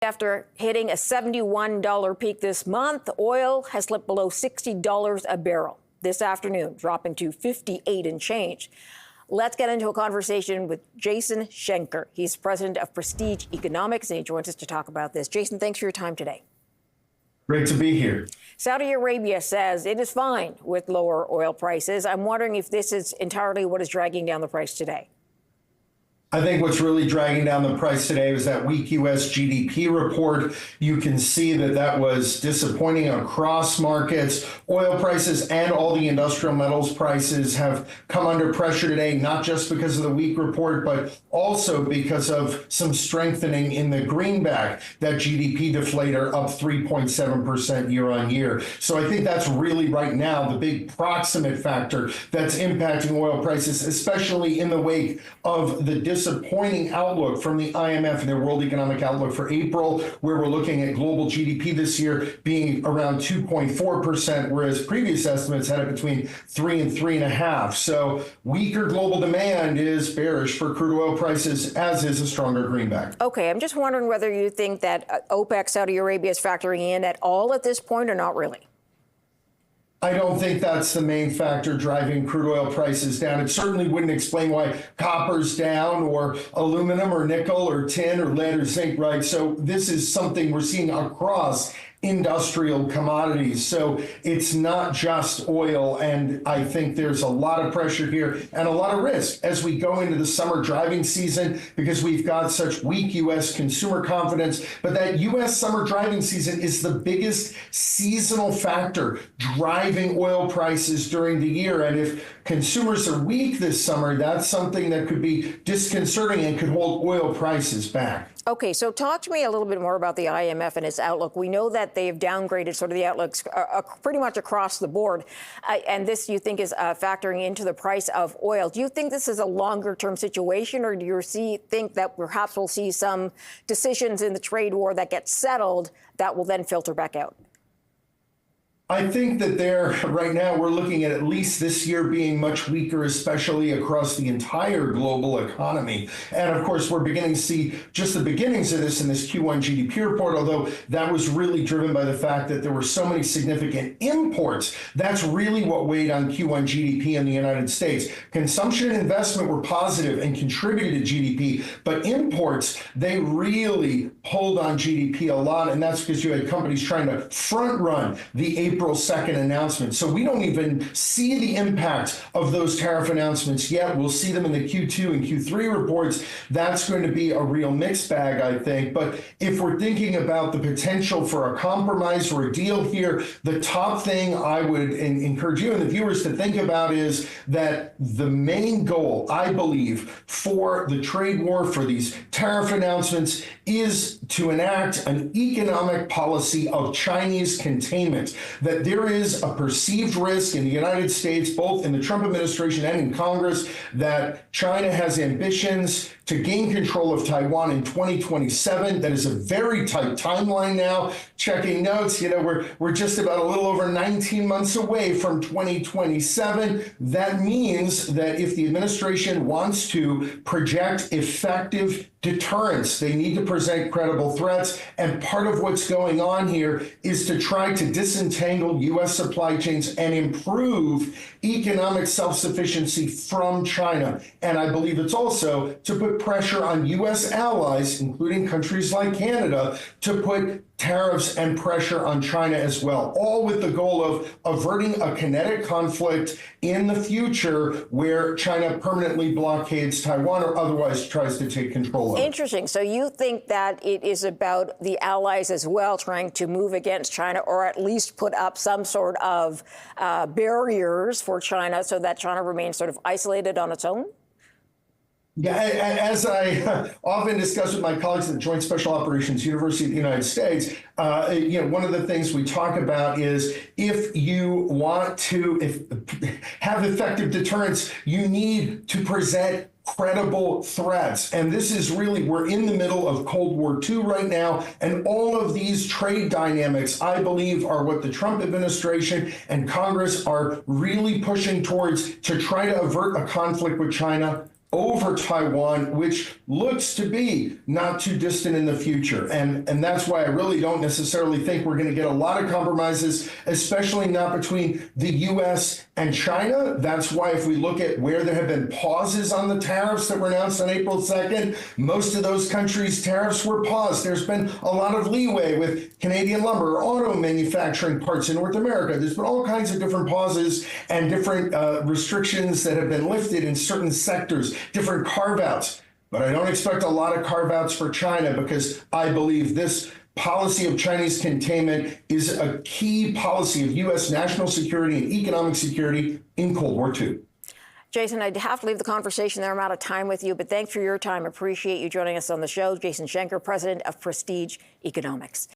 after hitting a $71 peak this month, oil has slipped below $60 a barrel this afternoon, dropping to 58 and change. Let's get into a conversation with Jason Schenker. He's president of Prestige Economics, and he joins us to talk about this. Jason, thanks for your time today. Great to be here. Saudi Arabia says it is fine with lower oil prices. I'm wondering if this is entirely what is dragging down the price today. I think what's really dragging down the price today was that weak U.S. GDP report. You can see that that was disappointing across markets. Oil prices and all the industrial metals prices have come under pressure today, not just because of the weak report, but also because of some strengthening in the greenback, that GDP deflator up 3.7% year on year. So I think that's really right now the big proximate factor that's impacting oil prices, especially in the wake of the disappointing outlook from the IMF and their World Economic Outlook for April, where we're looking at global GDP this year being around 2.4%, whereas previous estimates had it between 3 and 3.5. So weaker global demand is bearish for crude oil prices, as is a stronger greenback. Okay, I'm just wondering whether you think that OPEC, Saudi Arabia, is factoring in at all at this point or not really? I don't think that's the main factor driving crude oil prices down. It certainly wouldn't explain why copper's down, or aluminum or nickel or tin or lead or zinc, right? So this is something we're seeing across industrial commodities. So it's not just oil. And I think there's a lot of pressure here and a lot of risk as we go into the summer driving season, because we've got such weak U.S. consumer confidence. But that U.S. summer driving season is the biggest seasonal factor driving oil prices during the year. And if consumers are weak this summer, that's something that could be disconcerting and could hold oil prices back. Okay, so talk to me a little bit more about the IMF and its outlook. We know that they've downgraded sort of the outlooks pretty much across the board. And this, you think, is factoring into the price of oil. Do you think this is a longer-term situation, or do you think that perhaps we'll see some decisions in the trade war that get settled that will then filter back out? I think that right now we're looking at least this year being much weaker, especially across the entire global economy. And of course, we're beginning to see just the beginnings of this in this Q1 GDP report, although that was really driven by the fact that there were so many significant imports. That's really what weighed on Q1 GDP in the United States. Consumption and investment were positive and contributed to GDP, but imports, they really pulled on GDP a lot. And that's because you had companies trying to front run the April 2nd announcement. So we don't even see the impact of those tariff announcements yet. We'll see them in the Q2 and Q3 reports. That's going to be a real mixed bag, I think. But if we're thinking about the potential for a compromise or a deal here, the top thing I would encourage you and the viewers to think about is that the main goal, I believe, for the trade war, for these tariff announcements, is to enact an economic policy of Chinese containment. That there is a perceived risk in the United States, both in the Trump administration and in Congress, that China has ambitions to gain control of Taiwan in 2027. That is a very tight timeline now. Checking notes, we're just about a little over 19 months away from 2027. That means that if the administration wants to project effective deterrence, they need to present credible threats. And part of what's going on here is to try to disentangle U.S. supply chains and improve economic self-sufficiency from China. And I believe it's also to put pressure on U.S. allies, including countries like Canada, to put tariffs and pressure on China as well, all with the goal of averting a kinetic conflict in the future where China permanently blockades Taiwan or otherwise tries to take control of it. Interesting. So you think that it is about the allies as well trying to move against China, or at least put up some sort of barriers for China so that China remains sort of isolated on its own? Yeah, as I often discuss with my colleagues at the Joint Special Operations University of the United States, one of the things we talk about is if you want to have effective deterrence, you need to present credible threats. And this is really, we're in the middle of Cold War II right now. And all of these trade dynamics, I believe, are what the Trump administration and Congress are really pushing towards to try to avert a conflict with China over Taiwan, which looks to be not too distant in the future. And that's why I really don't necessarily think we're going to get a lot of compromises, especially not between the U.S. and China. That's why if we look at where there have been pauses on the tariffs that were announced on April 2nd, most of those countries' tariffs were paused. There's been a lot of leeway with Canadian lumber, auto manufacturing parts in North America. There's been all kinds of different pauses and different restrictions that have been lifted in certain sectors, different carve-outs. But I don't expect a lot of carve-outs for China, because I believe this policy of Chinese containment is a key policy of U.S. national security and economic security in Cold War II. Jason, I'd have to leave the conversation there. I'm out of time with you, but thanks for your time. Appreciate you joining us on the show. Jason Schenker, president of Prestige Economics.